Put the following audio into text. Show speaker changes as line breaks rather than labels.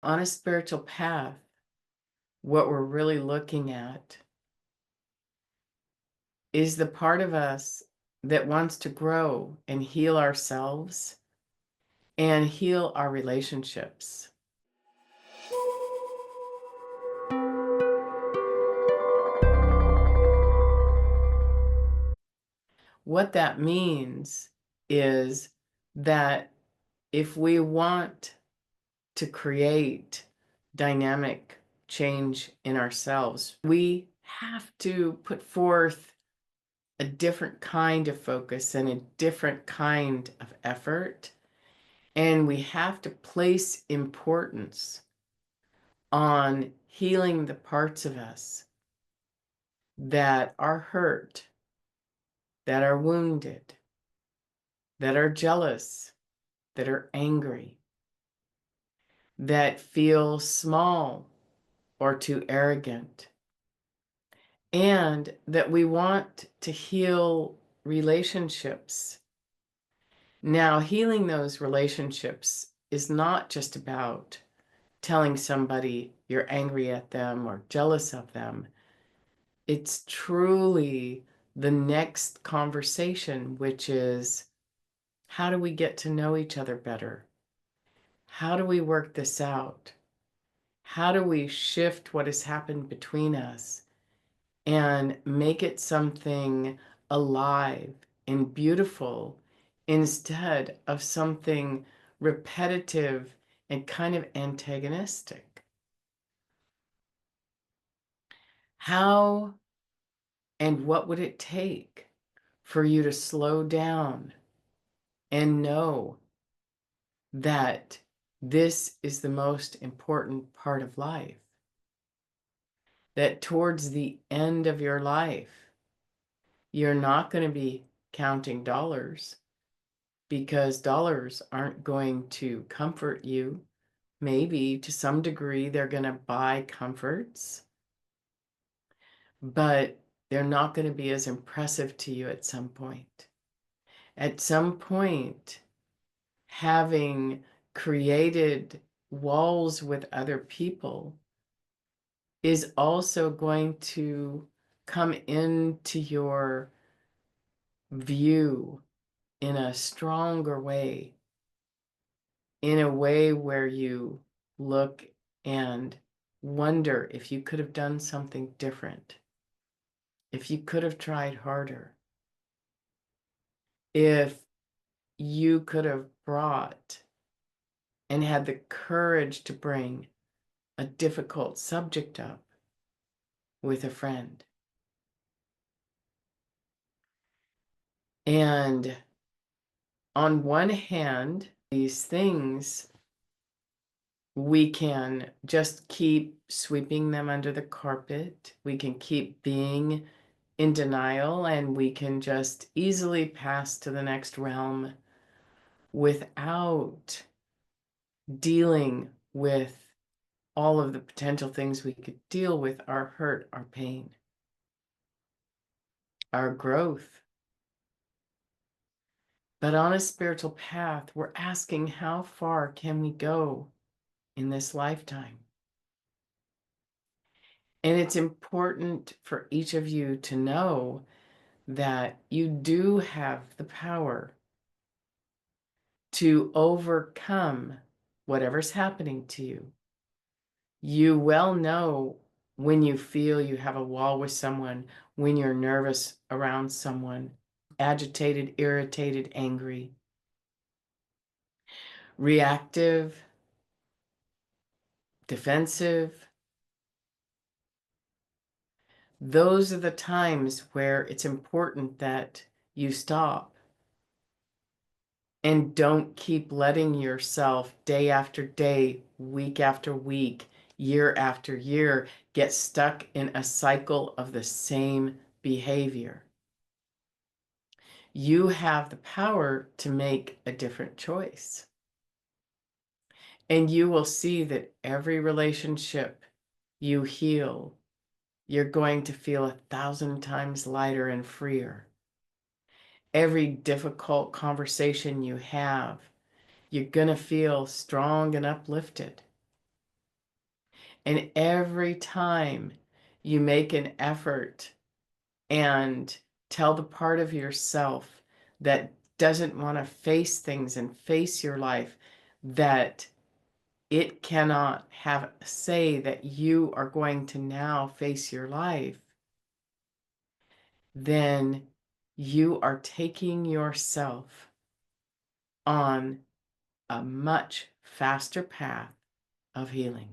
On a spiritual path, what we're really looking at is the part of us that wants to grow and heal ourselves and heal our relationships. What that means is that if we want to create dynamic change in ourselves, we have to put forth a different kind of focus and a different kind of effort. And we have to place importance on healing the parts of us that are hurt, that are wounded, that are jealous, that are angry, that feel small or too arrogant, and that we want to heal relationships. Now, healing those relationships is not just about telling somebody you're angry at them or jealous of them. It's truly the next conversation, which is, how do we get to know each other better? How do we work this out? How do we shift what has happened between us and make it something alive and beautiful instead of something repetitive and kind of antagonistic? How and what would it take for you to slow down and know that this is the most important part of life? That towards the end of your life, you're not going to be counting dollars, because dollars aren't going to comfort you. Maybe to some degree, they're going to buy comforts, but they're not going to be as impressive to you at some point. At some point, having created walls with other people is also going to come into your view in a stronger way, in a way where you look and wonder if you could have done something different, if you could have tried harder, if you could have brought and had the courage to bring a difficult subject up with a friend. And on one hand, these things, we can just keep sweeping them under the carpet. We can keep being in denial, and we can just easily pass to the next realm without dealing with all of the potential things we could deal with: our hurt, our pain, our growth. But on a spiritual path, we're asking, how far can we go in this lifetime? And it's important for each of you to know that you do have the power to overcome whatever's happening to you. You well know when you feel you have a wall with someone, when you're nervous around someone, agitated, irritated, angry, reactive, defensive. Those are the times where it's important that you stop and don't keep letting yourself day after day, week after week, year after year get stuck in a cycle of the same behavior. You have the power to make a different choice. And you will see that every relationship you heal, you're going to feel 1,000 times lighter and freer. Every difficult conversation you have, you're going to feel strong and uplifted. And every time you make an effort and tell the part of yourself that doesn't want to face things and face your life, that it cannot have say that you are going to now face your life, then you are taking yourself on a much faster path of healing.